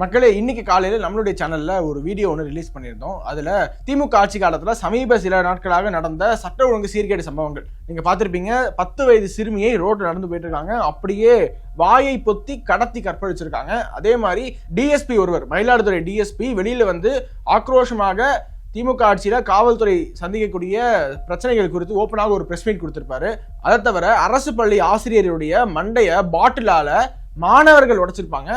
மக்களே, இன்னைக்கு காலையில் நம்மளுடைய சேனல்ல ஒரு வீடியோ ஒன்று ரிலீஸ் பண்ணியிருந்தோம். அதுல திமுக ஆட்சி காலத்துல சமீப சில நாட்களாக நடந்த சட்ட ஒழுங்கு சீர்கேடு சம்பவங்கள் நீங்க பார்த்திருப்பீங்க. 10 வயது சிறுமியை ரோட்ல நடந்து போயிட்டு இருக்காங்க, அப்படியே வாயை பொத்தி கடத்தி கற்பழிச்சிருக்காங்க. அதே மாதிரி டிஎஸ்பி ஒருவர், மயிலாடுதுறை டிஎஸ்பி வெளியில வந்து ஆக்ரோஷமாக திமுக ஆட்சியில காவல்துறை சந்திக்கக்கூடிய பிரச்சனைகள் குறித்து ஓப்பனாக ஒரு பிரஸ் மீட் கொடுத்திருப்பாரு. அதை தவிர அரசு பள்ளி ஆசிரியருடைய மண்டைய பாட்டிலால மாணவர்கள் உடைச்சிருப்பாங்க.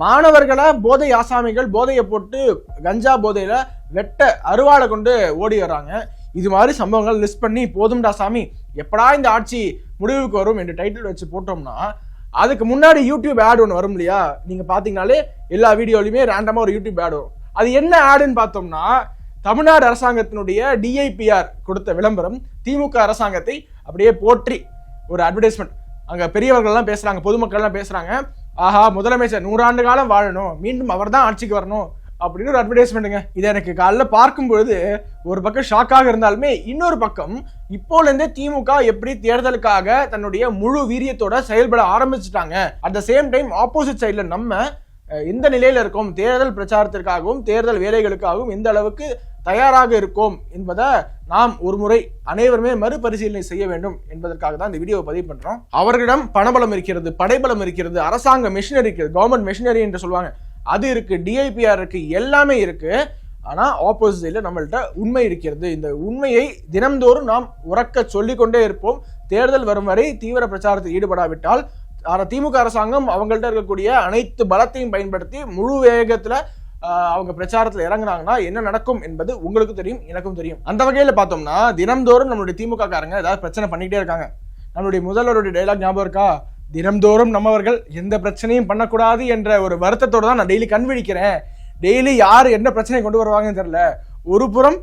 மாணவர்களை போதை ஆசாமிகள் போதையை போட்டு கஞ்சா போதையில வெட்ட அருவாளை கொண்டு ஓடி வர்றாங்க. இது மாதிரி சம்பவங்கள் லிஸ்ட் பண்ணி போதும்டா சாமி, எப்படா இந்த ஆட்சி முடிவுக்கு வரும் என்று டைட்டில் வச்சு போட்டோம்னா அதுக்கு முன்னாடி யூடியூப் ஆட் ஒன்று வரும் இல்லையா? நீங்க பாத்தீங்கன்னாலே எல்லா வீடியோலையுமே ரேண்டமா ஒரு யூடியூப் ஆட் வரும். அது என்ன ஆடுன்னு பார்த்தோம்னா, தமிழ்நாடு அரசாங்கத்தினுடைய டிஐபிஆர் கொடுத்த விளம்பரம் திமுக அரசாங்கத்தை அப்படியே போற்றி ஒரு அட்வர்டைஸ்மெண்ட். அங்க பெரியவர்கள்லாம் பேசுறாங்க, பொதுமக்கள்லாம் பேசுறாங்க, ஆஹா முதலமைச்சர் 100 ஆண்டு காலம் வாழணும், மீண்டும் அவர் தான் ஆட்சிக்கு வரணும் அப்படின்னு ஒரு அட்வர்டைஸ்மெண்ட்டுங்க. இதை எனக்கு காலைல பார்க்கும்பொழுது ஒரு பக்கம் ஷாக்காக இருந்தாலுமே, இன்னொரு பக்கம் இப்போலேருந்தே திமுக எப்படி தேர்தலுக்காக தன்னுடைய முழு வீரியத்தோட செயல்பட ஆரம்பிச்சுட்டாங்க. At the same time opposite சைட்ல நம்ம எந்த நிலையில இருக்கோம், தேர்தல் பிரச்சாரத்திற்காகவும் தேர்தல் வேலைகளுக்காகவும் எந்த அளவுக்கு தயாராக இருக்கோம் என்பதை நாம் ஒரு முறை அனைவருமே மறுபரிசீலனை செய்ய வேண்டும் என்பதற்காக தான் இந்த வீடியோவை பதிவு பண்றோம். அவர்களிடம் பணபலம் இருக்கிறது, படைபலம் இருக்கிறது, அரசாங்க மெஷினரி இருக்கிறது, கவர்மெண்ட் மெஷினரி என்று சொல்லுவாங்க, அது இருக்கு, டிஐபிஆர் இருக்கு, எல்லாமே இருக்கு. ஆனா ஆப்போசிட் சைட்ல நம்மள்ட்ட உண்மை இருக்கிறது. இந்த உண்மையை தினம்தோறும் நாம் உறக்க சொல்லிக்கொண்டே இருப்போம். தேர்தல் வரும் வரை தீவிர பிரச்சாரத்தில் ஈடுபடாவிட்டால் திமுக அரசாங்கம் அவங்கள்ட்ட இருக்கக்கூடிய அனைத்து பலத்தையும் பயன்படுத்தி முழு வேகத்துல அவங்க பிரச்சாரத்துல இறங்குறாங்கன்னா என்ன நடக்கும் என்பது உங்களுக்கு தெரியும், எனக்கும் தெரியும். அந்த வகையில பார்த்தோம்னா தினம்தோறும் நம்மளுடைய திமுக காரங்க ஏதாவது பிரச்சனை பண்ணிக்கிட்டே இருக்காங்க. நம்மளுடைய முதல்வருடைய டைலாக் ஞாபகம் இருக்கா? தினம்தோறும் நம்மவர்கள் எந்த பிரச்சனையும் பண்ணக்கூடாது என்ற ஒரு வருத்தத்தோட தான் நான் டெய்லி கண்விழிக்கிறேன். டெய்லி யார் என்ன பிரச்சனை கொண்டு வருவாங்கன்னு தெரியல. ஒரு புறம்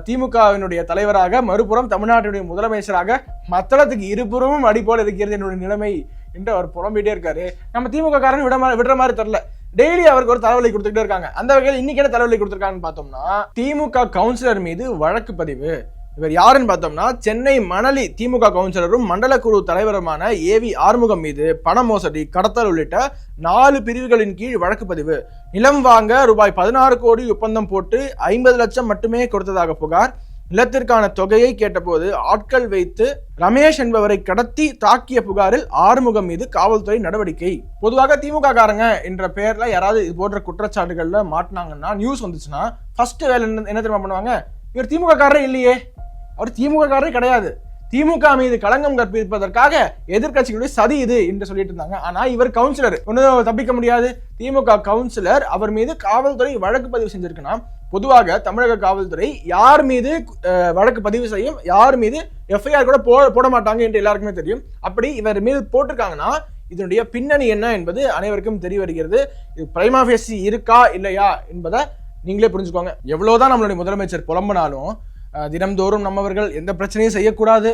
திமுகவினுடைய தலைவராக, மறுபுறம் தமிழ்நாட்டினுடைய முதலமைச்சராக, மத்தளத்துக்கு இருபுறமும் அடி போல இருக்கிறது என்னுடைய நிலைமை என்று அவர் புலம்பிட்டே இருக்காரு. நம்ம திமுக காரன் விடுற மாதிரி தெரியல. டெய்லி அவருக்கு ஒரு தலைவலி கொடுத்துக்கிட்டே இருக்காங்க. அந்த வகையில் இன்னைக்கு என்ன தலைவலி கொடுத்திருக்காங்கன்னு பார்த்தோம்னா, திமுக கவுன்சிலர் மீது வழக்கு பதிவு. இவர் யாருன்னு பார்த்தோம்னா, சென்னை மணலி திமுக கவுன்சிலரும் மண்டல குழு தலைவருமான ஏவி ஆறுமுகம் மீது பண மோசடி, கடத்தல் உள்ளிட்ட 4 பிரிவுகளின் கீழ் வழக்கு பதிவு. நிலம் வாங்க ரூபாய் 16 கோடி ஒப்பந்தம் போட்டு 50 லட்சம் மட்டுமே கொடுத்ததாக புகார். நிலத்திற்கான தொகையை கேட்டபோது ஆட்கள் வைத்து ரமேஷ் என்பவரை கடத்தி தாக்கிய புகாரில் ஆறுமுகம் மீது காவல்துறை நடவடிக்கை. பொதுவாக திமுக காரங்க என்ற பெயர்ல யாராவது இது போன்ற குற்றச்சாட்டுகள்ல மாட்டினாங்கன்னா, நியூஸ் வந்துச்சுன்னா ஃபர்ஸ்ட் வேலை என்ன தெரியுமா பண்ணுவாங்க? இவர் திமுக காரரே இல்லையே, அவர் திமுக காரரே கிடையாது, திமுக மீது களங்கம் கற்பிப்பதற்காக எதிர்கட்சிகளுடைய சதி இது என்று சொல்லிட்டு இருந்தாங்க. ஆனா இவர் கவுன்சிலர், ஒன்னும் தப்பிக்க முடியாது. திமுக கவுன்சிலர், அவர் மீது காவல்துறை வழக்கு பதிவு செஞ்சிருக்குன்னா, பொதுவாக தமிழக காவல்துறை யார் மீது வழக்கு பதிவு செய்யும், யார் மீது எஃப்ஐஆர் கூட போட மாட்டாங்க என்று எல்லாருக்குமே தெரியும். அப்படி இவர் மீது போட்டிருக்காங்கன்னா இதனுடைய பின்னணி என்ன என்பது அனைவருக்கும் தெரிய வருகிறது. இது பிரைமா ஃபேசி இருக்கா இல்லையா என்பதை நீங்களே புரிஞ்சுக்கோங்க. எவ்வளவுதான் நம்மளுடைய முதலமைச்சர் புலம்பினாலும் தினம்தோறும் நம்மவர்கள் எந்த பிரச்சனையும் செய்யக்கூடாது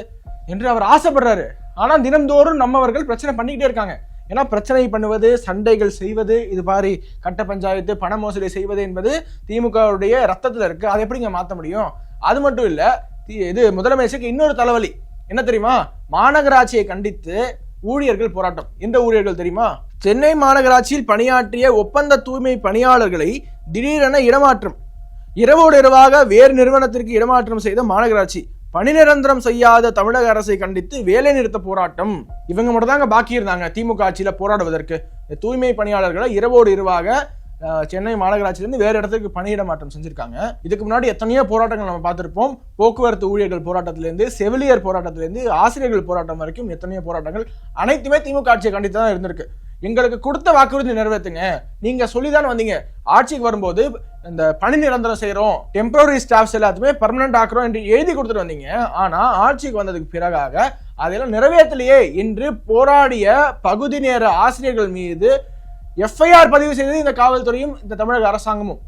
என்று அவர் ஆசைப்படுறாரு. ஆனா தினம்தோறும் நம்மவர்கள் பிரச்சனை பண்ணிக்கிட்டே இருக்காங்க. ஏன்னா பிரச்சனை பண்ணுவது, சண்டைகள் செய்வது, இது மாதிரி கட்ட பஞ்சாயத்து, பண மோசடி செய்வது என்பது திமுகவுடைய ரத்தத்துல இருக்கு. அதை எப்படிங்க மாற்ற முடியும்? அது மட்டும் இல்ல, இது முதலமைச்சருக்கு இன்னொரு தலைவலி என்ன தெரியுமா? மாநகராட்சியை கண்டித்து ஊழியர்கள் போராட்டம். எந்த ஊழியர்கள் தெரியுமா? சென்னை மாநகராட்சியில் பணியாற்றிய ஒப்பந்த தூய்மை பணியாளர்களை திடீரென இடமாற்றம், இரவோடு இரவாக வேறு நிறுவனத்திற்கு இடமாற்றம் செய்த மாநகராட்சி. பணி நிரந்தரம் செய்யாத தமிழக அரசை கண்டித்து வேலை நிறுத்த போராட்டம். இவங்க மட்டும் தாங்க பாக்கி இருந்தாங்க திமுக ஆட்சியில போராடுவதற்கு. தூய்மை பணியாளர்களை இரவோடு இரவாக சென்னை மாநகராட்சியிலிருந்து வேறு இடத்துக்கு பணியிட மாற்றம் செஞ்சிருக்காங்க. இதுக்கு முன்னாடி எத்தனையோ போராட்டங்கள் நம்ம பார்த்திருப்போம். போக்குவரத்து ஊழியர்கள் போராட்டத்திலிருந்து, செவிலியர் போராட்டத்திலிருந்து, ஆசிரியர்கள் போராட்டம் வரைக்கும் எத்தனையோ போராட்டங்கள் அனைத்துமே திமுக ஆட்சியை கண்டித்து தான் இருந்திருக்கு. எங்களுக்கு கொடுத்த வாக்குறுதி நிறைவேற்றுங்க, நீங்க சொல்லிதான் வந்தீங்க, ஆட்சிக்கு வரும்போது இந்த பணி நிரந்தரம் செய்யறோம், டெம்பரரி ஸ்டாஃப்ஸ் எல்லாத்துமே பெர்மனன்ட் ஆக்குறோம் என்று எழுதி கொடுத்துட்டு வந்தீங்க. ஆனா ஆட்சிக்கு வந்ததுக்கு பிறகாக அதெல்லாம் நிறைவேற்றலையே என்று போராடிய பகுதி நேர ஆசிரியர்கள் மீது எஃப்ஐஆர் பதிவு செய்தது இந்த காவல்துறையும் இந்த தமிழக அரசாங்கமும்.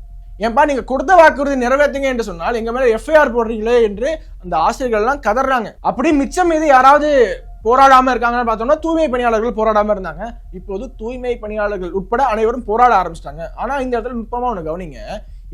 ஏன்பா நீங்க கொடுத்த வாக்குறுதி நிறைவேற்றுங்க என்று சொன்னால் எங்க மேல எஃப்ஐஆர் போடுறீங்களே என்று அந்த ஆசிரியர்கள் எல்லாம் கதறாங்க. அப்படி மிச்சம் மீது யாராவது போராடாம இருக்காங்கன்னு பார்த்தோம்னா தூய்மை பணியாளர்கள் போராடாம இருந்தாங்க. இப்போது தூய்மை பணியாளர்கள் உட்பட அனைவரும் போராட ஆரம்பிச்சிட்டாங்க. ஆனா இந்த இடத்துல நுட்பமா ஒண்ணு கவனிங்க.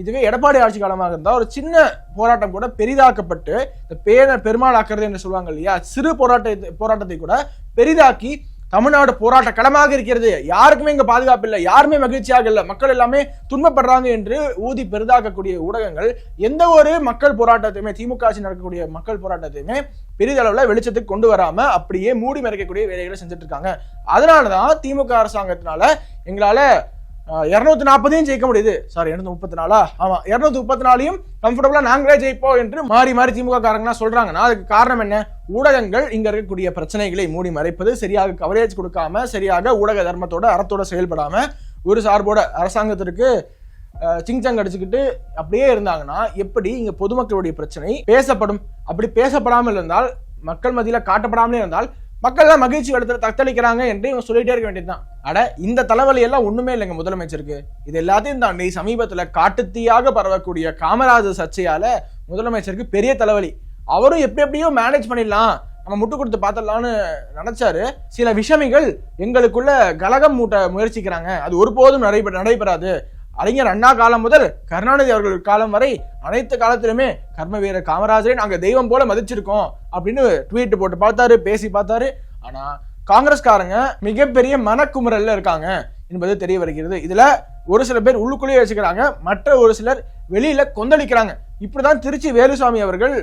இதுவே எடப்பாடி ஆட்சி காலமாக இருந்தா ஒரு சின்ன போராட்டம் கூட பெரிதாக்கப்பட்டு இந்த பெருமாள் ஆக்குறது என்று சொல்லுவாங்க இல்லையா, சிறு போராட்டத்தை கூட பெரிதாக்கி தமிழ்நாடு போராட்ட களமாக இருக்கிறது, யாருக்குமே இங்க பாதுகாப்பு இல்லை, யாருமே மகிழ்ச்சியாக இல்லை, மக்கள் எல்லாமே துன்பப்படுறாங்க என்று ஊதி பெரிதாக்கக்கூடிய ஊடகங்கள் எந்த ஒரு மக்கள் போராட்டத்தையுமே, திமுக ஆட்சி நடக்கக்கூடிய மக்கள் போராட்டத்தையுமே பெரிதளவுல வெளிச்சத்துக்கு கொண்டு வராம அப்படியே மூடி மறைக்கக்கூடிய வேலைகளை செஞ்சுட்டு இருக்காங்க. அதனாலதான் திமுக அரசாங்கத்தினால எங்களால 240 ஜெயிக்க முடியுது. சாரி 234, ஆமா 234 கம்ஃபர்டபுளா நாங்களே ஜெயிப்போம் என்று மாறி மாறி திமுக காரங்களா சொல்றாங்கன்னா அதுக்கு காரணம் என்ன? ஊடகங்கள் இங்க இருக்கக்கூடிய பிரச்சனைகளை மூடி மறைப்பது, சரியாக கவரேஜ் கொடுக்காம, சரியாக ஊடக தர்மத்தோட அறத்தோட செயல்படாம, ஒரு சார்போட அரசாங்கத்திற்கு சிங்சங் அடிச்சுக்கிட்டு அப்படியே இருந்தாங்கன்னா எப்படி இங்க பொதுமக்களுடைய பிரச்சனை பேசப்படும்? அப்படி பேசப்படாமல் இருந்தால், மக்கள் மத்தியில காட்டப்படாமலே இருந்தால், மக்கள் தான் மகிழ்ச்சி இடத்துல தத்தளிக்கிறாங்க என்று இவங்க சொல்லிட்டே இருக்க வேண்டியதுதான். அட இந்த தலைவலி எல்லாம் ஒண்ணுமே இல்லைங்க முதலமைச்சருக்கு. இது எல்லாத்தையும் தாண்டி சமீபத்துல காட்டுத்தீயாக பரவக்கூடிய காமராஜர் சர்ச்சையால முதலமைச்சருக்கு பெரிய தலைவலி. அவரும் எப்படியோ மேனேஜ் பண்ணிடலாம், நம்ம முட்டு கொடுத்து பார்த்துடலாம்னு நினைச்சாரு. சில விஷமிகள் எங்களுக்குள்ள கலகம் மூட்ட முயற்சிக்கிறாங்க, அது ஒருபோதும் நடைபெறாது. அறிஞர் அண்ணா காலம் முதல் கருணாநிதி அவர்கள் காலம் வரை அனைத்து காலத்திலுமே கர்ம வீரர் காமராஜரை நாங்க தெய்வம் போல மதிச்சிருக்கோம் அப்படின்னு ட்வீட் போட்டு பார்த்தாரு, பேசி பார்த்தாரு. ஆனா காங்கிரஸ்காரங்க மிகப்பெரிய மனக்குமுறல்ல இருக்காங்க என்பது தெரிய வருகிறது. இதுல ஒரு சில பேர் உள்ளுக்குள்ளேயே வச்சுக்கிறாங்க, மற்ற ஒரு சிலர் வெளியில கொந்தளிக்கிறாங்க. இப்படிதான் திருச்சி வேலுசாமி அவர்கள்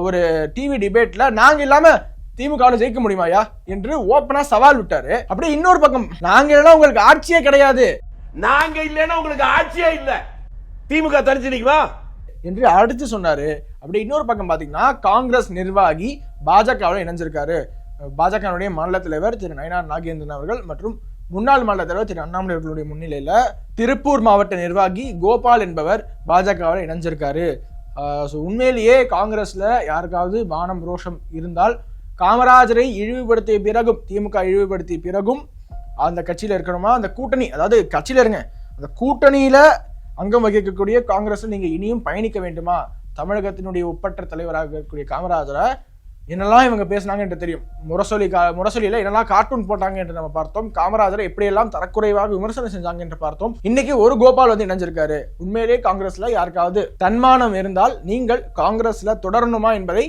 ஒரு டிவி டிபேட்ல நாங்க இல்லாம திமுக ஜெயிக்க முடியுமாயா என்று ஓப்பனா சவால் விட்டாரு. அப்படியே இன்னொரு பக்கம் நாங்க இல்லைன்னா உங்களுக்கு ஆட்சியே கிடையாது, நாங்க இல்லைன்னா உங்களுக்கு ஆட்சியே இல்ல, திமுக தனிச்சு நிக்குமா என்று அடுத்து சொன்னாரு. அப்படி இன்னொரு பக்கம் பாத்தீங்கன்னா காங்கிரஸ் நிர்வாகி பாஜகவில் இணைஞ்சிருக்காரு. பாஜகவுடைய மாநில தலைவர் திரு நயினார் நாகேந்திரன் அவர்கள் மற்றும் முன்னாள் மாநில தலைவர் திரு அண்ணாமலை அவர்களுடைய முன்னிலையில திருப்பூர் மாவட்ட நிர்வாகி கோபால் என்பவர் பாஜகவில் இணைஞ்சிருக்காரு. உண்மையிலேயே காங்கிரஸ்ல யாருக்காவது மானம் ரோஷம் இருந்தால் காமராஜரை இழிவுபடுத்திய பிறகும், திமுக இழிவுபடுத்திய பிறகும் அந்த கட்சியில இருக்கணுமா? அந்த கூட்டணி, அதாவது கட்சியில இருங்க, அந்த கூட்டணியில அங்கம் வகிக்கக்கூடிய காங்கிரஸ் நீங்க இனியும் பயணிக்க வேண்டுமா? தமிழகத்தினுடைய ஒப்பற்ற தலைவராக இருக்கக்கூடிய காமராஜரை என்னெல்லாம் இவங்க பேசினாங்க என்று தெரியும். முரசொலியில என்னெல்லாம் கார்ட்டூன் போட்டாங்க என்று நம்ம பார்த்தோம். காமராஜரை எப்படியெல்லாம் தரக்குறைவாக விமர்சனம் செஞ்சாங்க என்று பார்த்தோம். இன்னைக்கு ஒரு கோபால் வந்து இணைஞ்சிருக்காரு. உண்மையிலேயே காங்கிரஸ்ல யாருக்காவது தன்மானம் இருந்தால் நீங்கள் காங்கிரஸ்ல தொடரணுமா என்பதை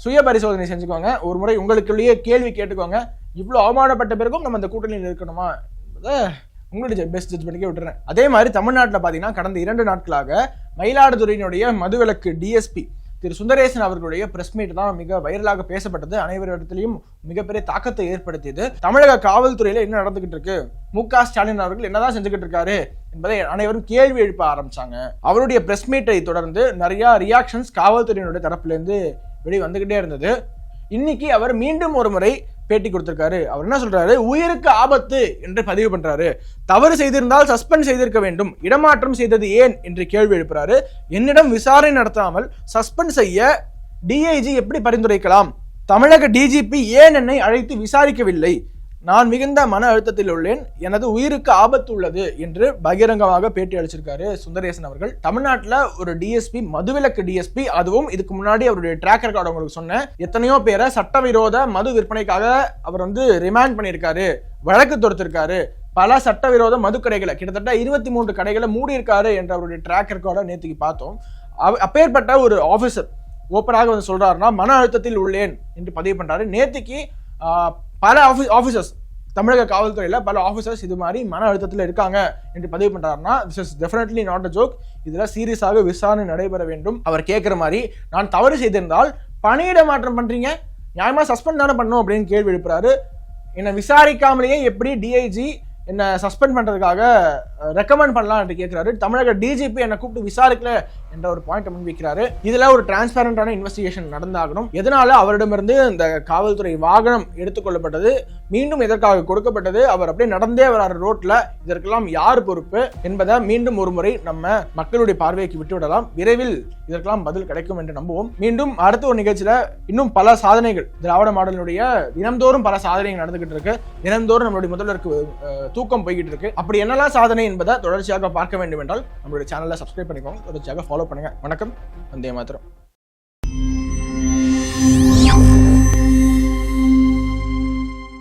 சுய பரிசோதனை செஞ்சுக்கோங்க. ஒரு முறை உங்களுக்குள்ளேயே கேள்வி கேட்டுக்கோங்க. இவ்வளவு அவமானப்பட்ட பிறகும் நம்ம இந்த கூட்டணியில் இருக்கணுமா என்பதை உங்களுடைய பெஸ்ட் ஜட்ஜ்மெண்ட்கே விட்டுறேன். அதே மாதிரி தமிழ்நாட்டில் பார்த்தீங்கன்னா கடந்த 2 நாட்களாக மயிலாடுதுறையினுடைய மதுவிலக்கு டிஎஸ்பி திரு சுந்தரேசன் அவர்களுடைய பிரஸ் மீட் தான் மிக வைரலாக பேசப்பட்டது. அனைவரிடத்திலையும் மிகப்பெரிய தாக்கத்தை ஏற்படுத்தியது. தமிழக காவல்துறையில என்ன நடந்துகிட்டு இருக்கு, மு.க. ஸ்டாலின் அவர்கள் என்னதான் செஞ்சுக்கிட்டு இருக்காரு என்பதை அனைவரும் கேள்வி எழுப்ப ஆரம்பிச்சாங்க. அவருடைய பிரஸ் மீட்டை தொடர்ந்து நிறைய ரியாக்ஷன்ஸ் காவல்துறையினுடைய தரப்புல இருந்து வெளியே வந்துகிட்டே இருந்தது. இன்னைக்கு அவர் மீண்டும் ஒரு முறை பேட்டி கொடுத்திருக்காரு. அவர் என்ன சொல்றாரு, உயிருக்கு ஆபத்து என்று பதிவு பண்றாரு. தவறு செய்திருந்தால் சஸ்பெண்ட் செய்திருக்க வேண்டும், இடமாற்றம் செய்தது ஏன் என்று கேள்வி எழுப்புறாரு. என்னிடம் விசாரணை நடத்தாமல் சஸ்பெண்ட் செய்ய டிஐஜி எப்படி பரிந்துரைக்கலாம்? தமிழக டிஜிபி ஏன் என்னை அழைத்து விசாரிக்கவில்லை? நான் மிகுந்த மன அழுத்தத்தில் உள்ளேன், எனது உயிருக்கு ஆபத்து உள்ளது என்று பகிரங்கமாக பேட்டி அளிச்சிருக்காரு சுந்தரேசன் அவர்கள். தமிழ்நாட்டில் ஒரு டிஎஸ்பி, மதுவிலக்கு டிஎஸ்பி, அதுவும் இதுக்கு முன்னாடி அவருடைய ட்ராக் ரெக்கார்டு உங்களுக்கு சொன்னேன், எத்தனையோ பேரை சட்டவிரோத மது விற்பனைக்காக அவர் வந்து ரிமாண்ட் பண்ணியிருக்காரு, வழக்கு தொடுத்திருக்காரு. பல சட்டவிரோத மது கடைகளை, கிட்டத்தட்ட 23 கடைகளை மூடி இருக்காரு என்ற அவருடைய ட்ராக் ரெக்கார்டை நேற்றுக்கு பார்த்தோம். அப்பேற்பட்ட ஒரு ஆபீசர் ஓப்பனாக வந்து சொல்றாருன்னா மன அழுத்தத்தில் உள்ளேன் என்று பதிவு பண்றாரு. நேற்றுக்கு பல ஆபீசர்ஸ், தமிழக காவல்துறையில பல ஆபீசர்ஸ் இது மாதிரி மன அழுத்தத்தில் இருக்காங்க என்று பதிவு பண்றாருன்னா this is definitely not a joke. இதுல சீரியஸாக விசாரணை நடைபெற வேண்டும். அவர் கேட்கிற மாதிரி, நான் தவறு செய்திருந்தால் பணியிட மாற்றம் பண்றீங்க, நியாயமா சஸ்பெண்ட் தானே பண்ணும் அப்படின்னு கேள்வி எழுப்புறாரு. என்னை விசாரிக்காமலேயே எப்படி டிஐஜி என்ன சஸ்பெண்ட் பண்றதுக்காக ரெக்கமெண்ட் பண்ணலாம் என்று கேட்கிறாரு. தமிழக டிஜிபி என்னை கூப்பிட்டு விசாரிக்கல என்ற ஒரு பாயிண்ட் முன்வைக்கிறாரு. இதுல ஒரு டிரான்ஸ்பரண்டான இன்வெஸ்டிகேஷன் நடந்தாகணும். எதனால அவரிடமிருந்து இந்த காவல்துறை வாகனம் எடுத்துக்கொள்ளப்பட்டது, மீண்டும் எதற்காக கொடுக்கப்பட்டது, அவர் அப்படியே நடந்தே வராரு ரோட்ல, இதற்கெல்லாம் யார் பொறுப்பு என்பதை மீண்டும் ஒரு முறை நம்ம மக்களுடைய பார்வைக்கு விட்டுவிடலாம். விரைவில் இதற்கெல்லாம் பதில் கிடைக்கும் என்று நம்புவோம். மீண்டும் அடுத்த ஒரு நிகழ்ச்சியில இன்னும் பல சாதனைகள், திராவிட மாடலினுடைய தினந்தோறும் பல சாதனைகள் நடந்துகிட்டு இருக்கு. தினந்தோறும் நம்மளுடைய முதல்வருக்கு தூக்கம் போய்கிட்டு இருக்கு. அப்படி என்னெல்லாம் சாதனை என்பதை தொடர்ச்சியாக பார்க்க வேண்டும் என்றால் நம்மளுடைய சேனலை சப்ஸ்கிரைப் பண்ணிக்கோங்க, தொடர்ச்சியாக ஃபாலோ பண்ணுங்க. வணக்கம், வந்தே மாத்திரம்.